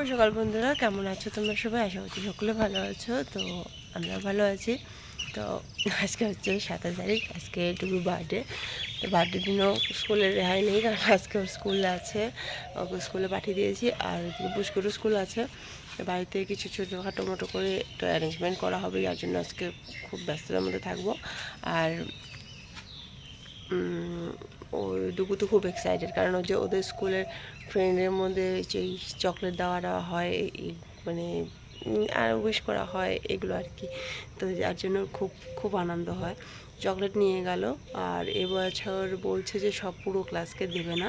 সকাল বন্ধুরা, কেমন আছো তোমরা সবাই? আশা করছি সকলে ভালো আছো। তো আমরা ভালো আছি। তো আজকে হচ্ছে 27 তারিখ, আজকে টুকু বার্থডে। তো বার্থডে দিনও স্কুলের রেহাই নেই, কারণ আজকে ওর স্কুল আছে, ওকে স্কুলে পাঠিয়ে দিয়েছি। আর পুষ্করও স্কুল আছে। বাড়িতে কিছু ছোটোখাটো মোটো করে একটু অ্যারেঞ্জমেন্ট করা হবে, যার জন্য আজকে খুব ব্যস্ততার মধ্যে থাকবো। আর ওই ডুগু তো খুব এক্সাইটেড, কারণ যে ওদের স্কুলের ফ্রেন্ডের মধ্যে যেই চকলেট দেওয়া হয়, মানে আর উইশ করা হয় এগুলো আর কি। তো যার জন্য খুব খুব আনন্দ হয়। চকলেট নিয়ে গেল। আর এবছর বলছে যে সব পুরো ক্লাসকে দেবে না,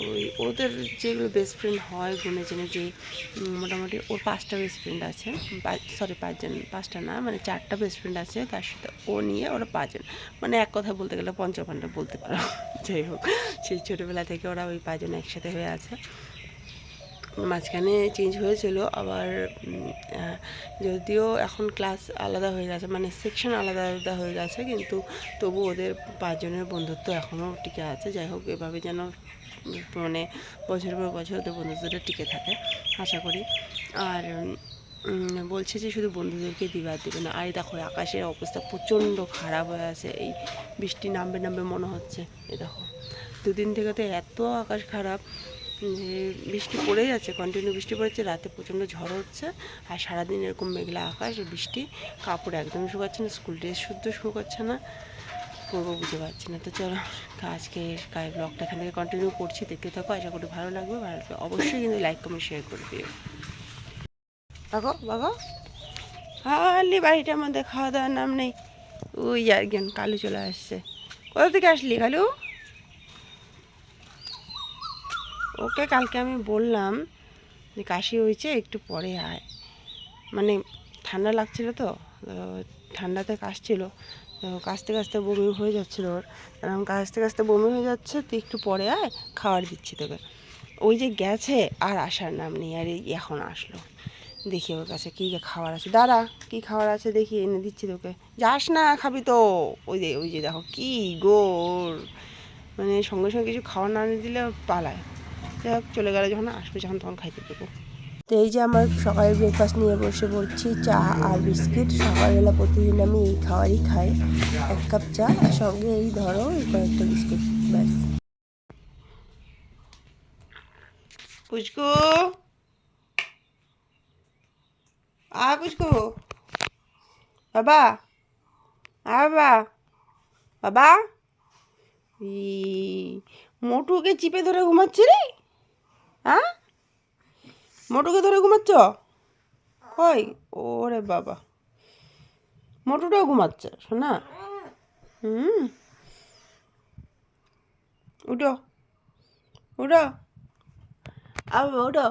ওই ওদের যেগুলো বেস্ট ফ্রেন্ড হয় গুনে জেনে, যে মোটামুটি ওর 5টা বেস্ট ফ্রেন্ড আছে, সরি 5জন, 5টা না, মানে 4টা বেস্ট ফ্রেন্ড আছে, তার সাথে ও নিয়ে ওরা 5জন, মানে এক কথা বলতে গেলে পঞ্চপাণ্ডব বলতে পারো। যাই হোক, সেই ছোটোবেলা থেকে ওরা ওই 5জন একসাথে হয়ে আছে। মাঝখানে চেঞ্জ হয়েছিল আবার, যদিও এখন ক্লাস আলাদা হয়ে গেছে, মানে সেকশন আলাদা আলাদা হয়ে গেছে, কিন্তু তবু ওদের 5জনের বন্ধুত্ব এখনও টিকে আছে। যাই হোক, এভাবে যেন মানে বছরের পর বছর ওদের বন্ধুত্বটা টিকে থাকে আশা করি। আর বলছে যে শুধু বন্ধুদেরকে দিবে আর দেবে না। আর দেখো আকাশের অবস্থা প্রচণ্ড খারাপ হয়ে আছে, এই বৃষ্টি নামবে নামবে মনে হচ্ছে। এই দেখো 2 দিন থেকে তো এত আকাশ খারাপ যে বৃষ্টি পড়েই যাচ্ছে, কন্টিনিউ বৃষ্টি পড়েছে, রাতে প্রচণ্ড ঝড় হচ্ছে, আর সারাদিন এরকম মেঘলা আকাশ, বৃষ্টি, কাপড় একদম শুকাচ্ছে না, স্কুল ড্রেস শুদ্ধ শুকাচ্ছে না, করবো বুঝতে পারছি না। তো চলো, আজকে ব্লগটা এখান থেকে কন্টিনিউ করছি, দেখতে থাকো, আশা করি ভালো লাগবে। অবশ্যই কিন্তু লাইক কমেন্ট শেয়ার করে দিও। বাগো বাগো, হালি বাড়িটার মধ্যে খাওয়া দাওয়ার নাম নেই। ওই একজন কালু চলে আসছে। কোথা থেকে আসলি কালু? ওকে কালকে আমি বললাম যে কাশি হয়েছে, একটু পরে আয়, মানে ঠান্ডা লাগছিল তো, ঠান্ডাতে কাশছিল, তো কাশতে কাশতে বমি হয়ে যাচ্ছিলো ওর। কারণ কাশতে কাশতে বমি হয়ে যাচ্ছে, তুই একটু পরে আয়, খাবার দিচ্ছি তোকে। ওই যে গেছে, আর আসার নাম নেই। আর এখন আসলো, দেখি ওর কাছে কী খাবার আছে, দাঁড়া কী খাবার আছে দেখি, এনে দিচ্ছি তোকে। যাস না, খাবি তো। ওই যে দেখো কী গোর, মানে সঙ্গে সঙ্গে কিছু খাবার না এনে দিলে পালায়। যাই হোক, চলে গেলে যখন, আসবে যখন তখন খাইতে দেবো। তো এই যে আমার সকালের ব্রেকফাস্ট নিয়ে বসে পড়ছি, চা আর বিস্কিট। সকালবেলা প্রতিদিন আমি এই খাবারই খাই, 1 কাপ চা আর সঙ্গে এই ধরো এই কয়েকটা বিস্কুট, ব্যাস। পুচকু, পুচকু, বাবা, বাবা, বাবা, মোটুকে চিপে ধরে ঘুমাচ্ছে রে, হ্যাঁ মোটুকে ধরে ঘুমাচ্ছ? কই, ওরে বাবা, মোটুটাও ঘুমাচ্ছে শোনা। উঠো, উঠো, উঠো,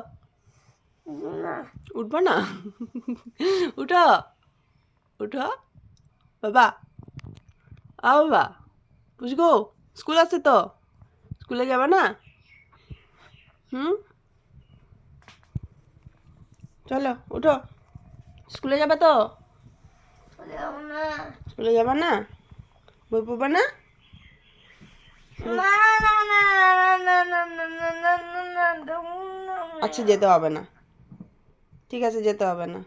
উঠবো না? উঠো, উঠো বাবা, বাবা, বুঝগো, স্কুল আছে তো, স্কুলে যাবে না? চলো উঠো, স্কুলে যাবে তো? স্কুলে যাবে না? বই পড়বে না? আচ্ছা, যেতে হবে না, ঠিক আছে, যেতে হবে না।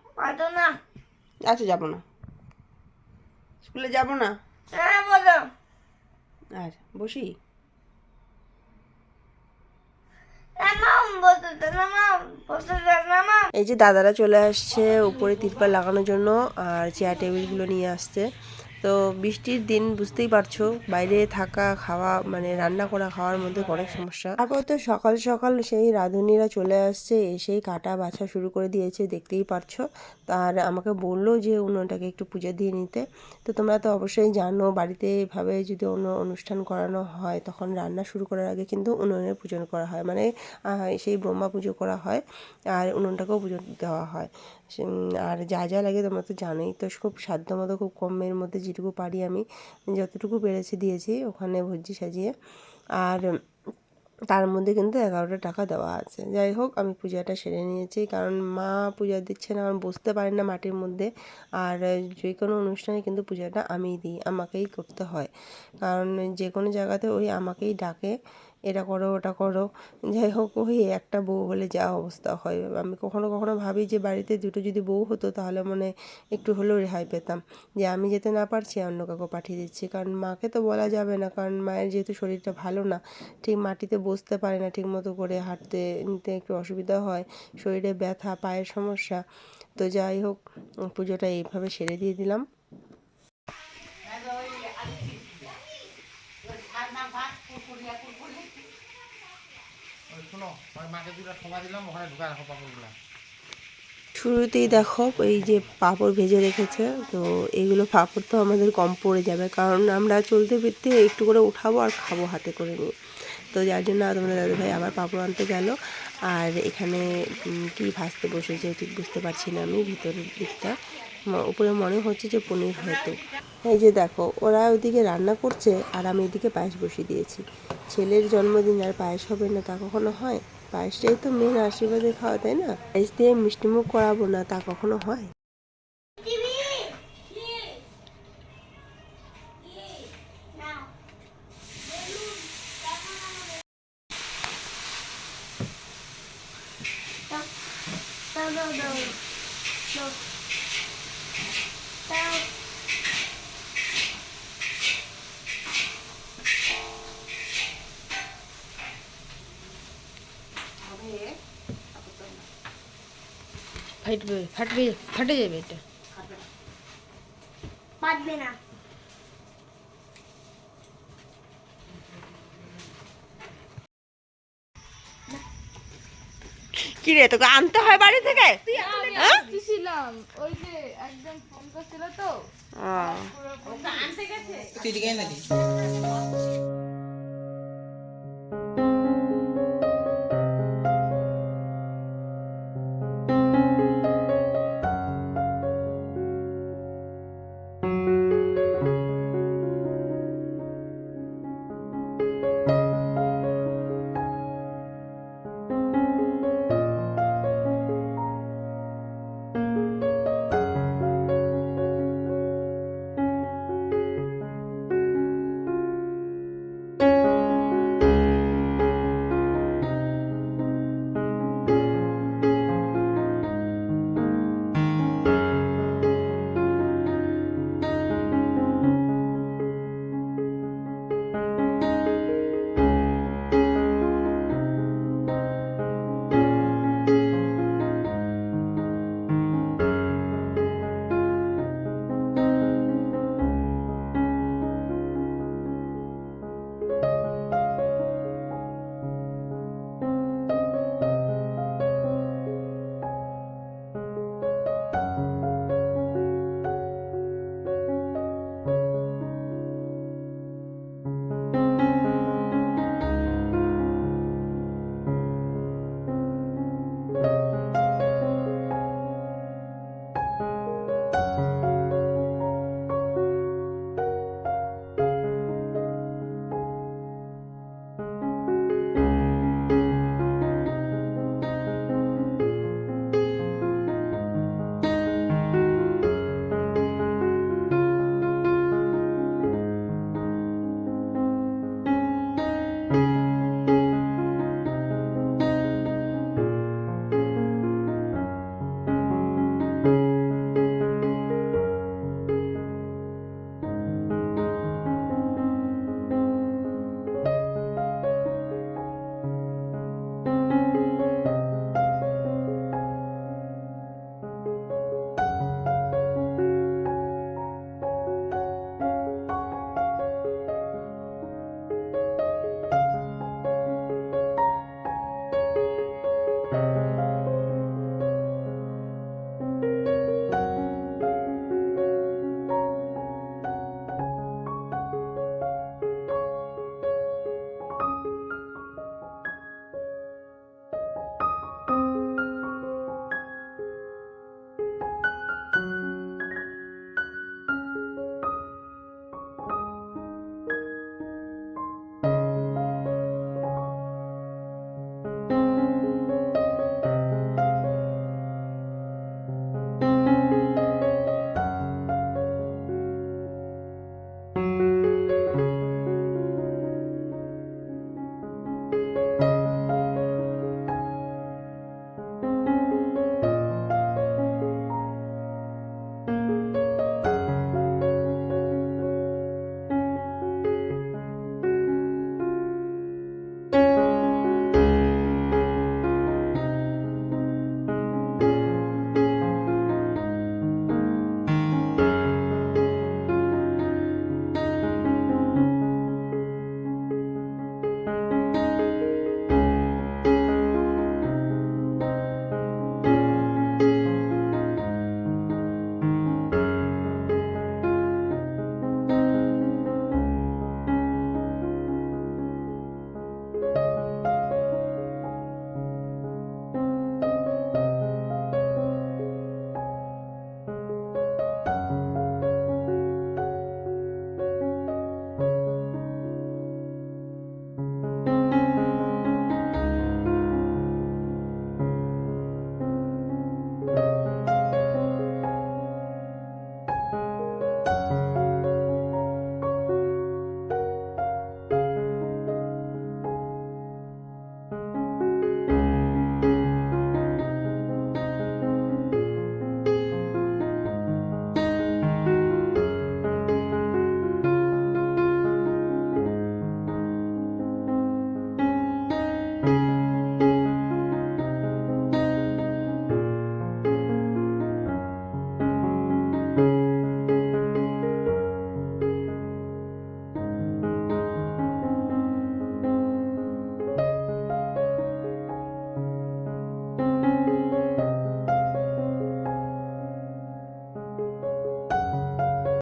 আচ্ছা, যাবো না, স্কুলে যাবো না। আচ্ছা, বসি। এই যে দাদারা চলে আসছে উপরে তিরপাল লাগানোর জন্য, আর চেয়ার টেবিলগুলো নিয়ে আসছে। তো বৃষ্টির দিন বুঝতেই পারছো, বাইরে থাকা খাওয়া, মানে রান্না করা খাওয়ার মধ্যে অনেক সমস্যা। তারপর তো সকাল সকাল সেই রাঁধুনিরা চলে আসছে, এসেই কাটা বাছা শুরু করে দিয়েছে, দেখতেই পারছো। আর আমাকে বললো যে উনুনটাকে একটু পুজো দিয়ে নিতে। তো তোমরা তো অবশ্যই জানো, বাড়িতে এভাবে যদি অন্য অনুষ্ঠান করানো হয়, তখন রান্না শুরু করার আগে কিন্তু উনুনের পূজন করা হয়, মানে সেই ব্রহ্মা পুজো করা হয়, আর উনুনটাকেও পুজো দেওয়া হয়। আর যা যা লাগে তোমরা তো জানোই। তো খুব সাধ্য মতো, খুব কমের মধ্যে যেটুকু পারি আমি যতটুকু পেরেছি দিয়েছি ওখানে ভর্জি সাজিয়ে। আর তার মধ্যে কিন্তু 11টা টাকা দেওয়া আছে। যাই হোক, আমি পূজাটা সেরে নিয়েছি, কারণ মা পূজা দিচ্ছে না, আমি বসতে পারি না মাটির মধ্যে। আর যে কোনো অনুষ্ঠানে কিন্তু পূজাটা আমিই দিই, আমাকেই করতে হয়, কারণ যে কোনো জায়গাতে ওই আমাকেই ডাকে, এটা করো ওটা করো। যাই হোক, ওই একটা বউ হলে যা অবস্থা হয়। আমি কখনো কখনো ভাবি যে বাড়িতে দুটো যদি বউ হতো তাহলে মনে হয় একটু হলেও রেহাই পেতাম, যে আমি যেতে না পারছি অন্য কাউকে পাঠিয়ে দিচ্ছি। কারণ মাকে তো বলা যাবে না, কারণ মায়ের যেহেতু শরীরটা ভালো না, ঠিক মাটিতে বসতে পারে না ঠিক মতো করে, হাঁটতে নিতে একটু অসুবিধা হয়, শরীরে ব্যথা, পায়ের সমস্যা। তো যাই হোক, পুজোটা এইভাবে সেরে দিয়ে দিলাম। শুরুতেই দেখো এই যে পাঁপড় ভেজে রেখেছে, তো এইগুলো পাঁপড় তো আমাদের কম পড়ে যাবে, কারণ আমরা চলতে ফিরতে একটু করে উঠাবো আর খাবো হাতে করে নিয়ে। তো যার জন্য তোমাদের দাদাভাই আবার পাঁপড় আনতে গেল। আর এখানে কি ভাজতে বসেছে ঠিক বুঝতে পারছি না আমি, ভিতরের দিকটা উপরে মনে হচ্ছে যে পনির হয়তো। এই যে দেখো, ওরা ওইদিকে রান্না করছে আর আমি এদিকে পায়েস বসিয়ে দিয়েছি। ছেলের জন্মদিন আর পায়েস হবে না তা কখনো হয়? পায়েসটাই তো মেন আশীর্বাদে খাওয়া, তাই না? পায়েস দিয়ে মিষ্টিমুখ করাবো না তা কখনো হয়? ফাটবে, ফাটবে, ফাটে যাবে এটা। পারবে না। কি রে, তোকে আনতে হয় বাড়ি থেকে? আসছিলাম, ওই যে একদম ফোন করছিল তো, আহ, ওকে আনতে গেছে। তুই দিকে না